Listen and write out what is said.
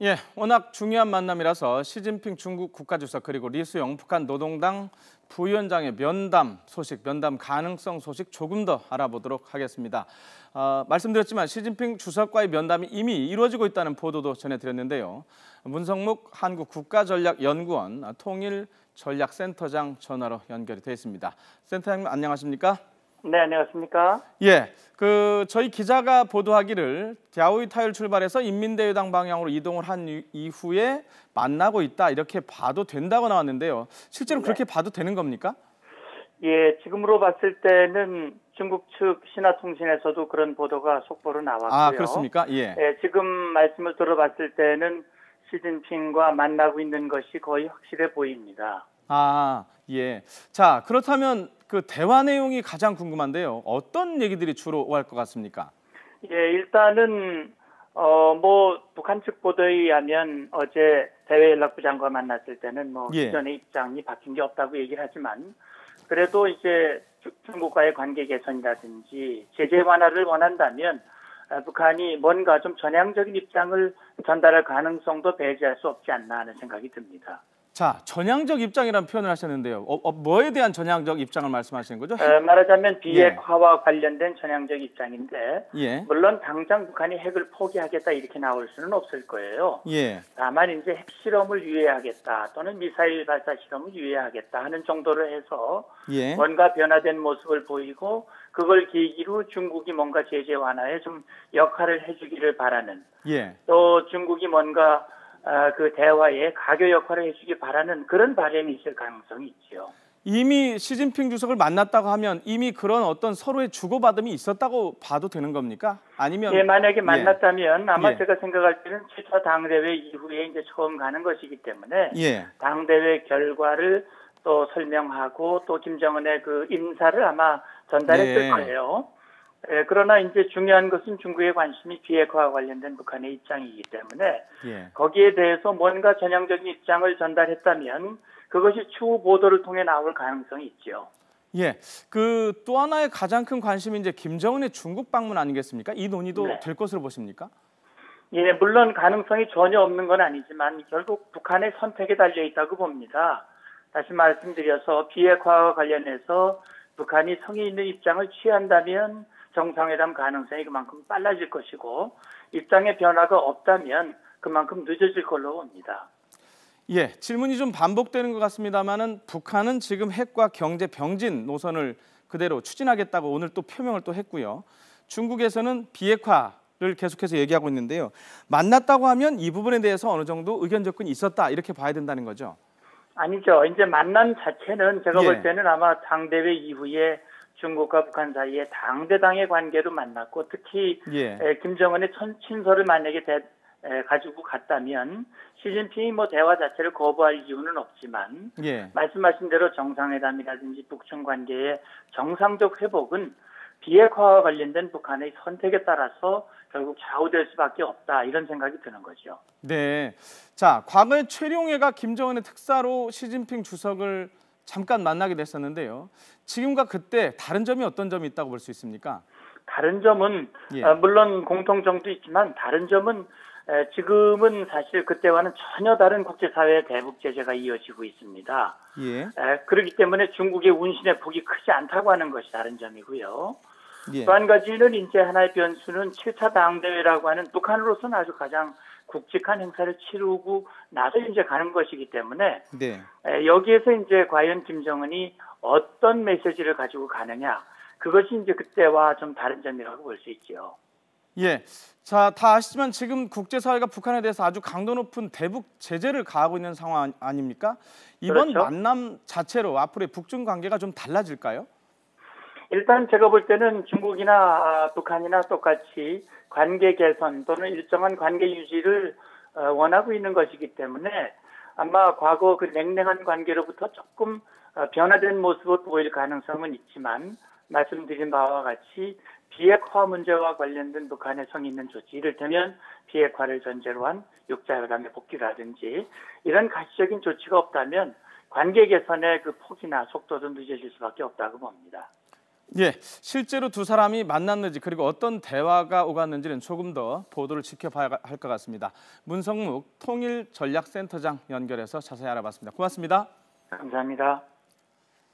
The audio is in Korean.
예, 워낙 중요한 만남이라서 시진핑 중국 국가주석 그리고 리수영 북한 노동당 부위원장의 면담 소식, 면담 가능성 소식 조금 더 알아보도록 하겠습니다. 말씀드렸지만 시진핑 주석과의 면담이 이미 이루어지고 있다는 보도도 전해드렸는데요. 문성묵 한국국가전략연구원 통일전략센터장 전화로 연결이 되어 있습니다. 센터장님 안녕하십니까? 네, 안녕하십니까? 예, 저희 기자가 보도하기를 갸오이 타율 출발해서 인민대회당 방향으로 이동을 한 이후에 만나고 있다 이렇게 봐도 된다고 나왔는데요. 실제로 그렇게 봐도 되는 겁니까? 예, 지금으로 봤을 때는 중국 측 신화통신에서도 그런 보도가 속보로 나왔고요. 아, 그렇습니까? 예. 예, 지금 말씀을 들어봤을 때는 시진핑과 만나고 있는 것이 거의 확실해 보입니다. 아, 예. 자, 그렇다면 그 대화 내용이 가장 궁금한데요. 어떤 얘기들이 주로 오갈 것 같습니까? 예, 일단은 북한 측 보도에 의하면 어제 대외연락부 장관 만났을 때는 기존의 입장이 바뀐 게 없다고 얘기를 하지만 그래도 이제 중국과의 관계 개선이라든지 제재 완화를 원한다면 북한이 뭔가 좀 전향적인 입장을 전달할 가능성도 배제할 수 없지 않나 하는 생각이 듭니다. 자, 전향적 입장이라는 표현을 하셨는데요. 뭐에 대한 전향적 입장을 말씀하시는 거죠? 말하자면 비핵화와 관련된 전향적 입장인데 물론 당장 북한이 핵을 포기하겠다 이렇게 나올 수는 없을 거예요. 다만 이제 핵실험을 유예하겠다 또는 미사일 발사 실험을 유예하겠다 하는 정도로 해서 뭔가 변화된 모습을 보이고 그걸 계기로 중국이 뭔가 제재 완화에 좀 역할을 해주기를 바라는 또 중국이 뭔가 그 대화에 가교 역할을 해주기 바라는 그런 바람이 있을 가능성이 있죠. 이미 시진핑 주석을 만났다고 하면 이미 그런 어떤 서로의 주고받음이 있었다고 봐도 되는 겁니까? 아니면 만약에 만났다면 아마 제가 생각할 때는 7차 당대회 이후에 이제 처음 가는 것이기 때문에 당대회 결과를 또 설명하고 또 김정은의 그 인사를 아마 전달했을 거예요. 그러나 이제 중요한 것은 중국의 관심이 비핵화와 관련된 북한의 입장이기 때문에 거기에 대해서 뭔가 전향적인 입장을 전달했다면 그것이 추후 보도를 통해 나올 가능성이 있죠. 또 하나의 가장 큰 관심이 이제 김정은의 중국 방문 아니겠습니까? 이 논의도 될 것으로 보십니까? 물론 가능성이 전혀 없는 건 아니지만 결국 북한의 선택에 달려 있다고 봅니다. 다시 말씀드려서 비핵화와 관련해서 북한이 성의 있는 입장을 취한다면 정상회담 가능성이 그만큼 빨라질 것이고 입장의 변화가 없다면 그만큼 늦어질 걸로 봅니다. 질문이 좀 반복되는 것 같습니다만은 북한은 지금 핵과 경제 병진 노선을 그대로 추진하겠다고 오늘 또 표명을 또 했고요. 중국에서는 비핵화를 계속해서 얘기하고 있는데요. 만났다고 하면 이 부분에 대해서 어느 정도 의견 접근이 있었다 이렇게 봐야 된다는 거죠? 아니죠. 이제 만남 자체는 제가 볼 때는 아마 당대회 이후에 중국과 북한 사이에 당대당의 관계로 만났고 특히 김정은의 친서를 만약에 가지고 갔다면 시진핑이 대화 자체를 거부할 이유는 없지만 말씀하신 대로 정상회담이라든지 북중 관계의 정상적 회복은 비핵화와 관련된 북한의 선택에 따라서 결국 좌우될 수밖에 없다 이런 생각이 드는 거죠. 자, 과거에 최룡해가 김정은의 특사로 시진핑 주석을 잠깐 만나게 됐었는데요. 지금과 그때 다른 점이 어떤 점이 있다고 볼 수 있습니까? 다른 점은 물론 공통점도 있지만 다른 점은 지금은 사실 그때와는 전혀 다른 국제사회의 대북 제재가 이어지고 있습니다. 그렇기 때문에 중국의 운신의 폭이 크지 않다고 하는 것이 다른 점이고요. 또 한 가지는 이제 하나의 변수는 7차 당대회라고 하는 북한으로서는 아주 가장 굵직한 행사를 치르고 나서 이제 가는 것이기 때문에 여기에서 이제 과연 김정은이 어떤 메시지를 가지고 가느냐 그것이 이제 그때와 좀 다른 점이라고 볼 수 있죠. 자, 다 아시지만 지금 국제사회가 북한에 대해서 아주 강도 높은 대북 제재를 가하고 있는 상황 아닙니까? 이번 만남 자체로 앞으로의 북중 관계가 좀 달라질까요? 일단 제가 볼 때는 중국이나 북한이나 똑같이 관계 개선 또는 일정한 관계 유지를 원하고 있는 것이기 때문에 아마 과거 그 냉랭한 관계로부터 조금 변화된 모습을 보일 가능성은 있지만 말씀드린 바와 같이 비핵화 문제와 관련된 북한의 성의 있는 조치, 이를테면 비핵화를 전제로 한 육자회담의 복귀라든지 이런 가시적인 조치가 없다면 관계 개선의 그 폭이나 속도도 늦어질 수밖에 없다고 봅니다. 예, 실제로 두 사람이 만났는지 그리고 어떤 대화가 오갔는지는 조금 더 보도를 지켜봐야 할 것 같습니다. 문성묵 통일전략센터장 연결해서 자세히 알아봤습니다. 고맙습니다. 감사합니다.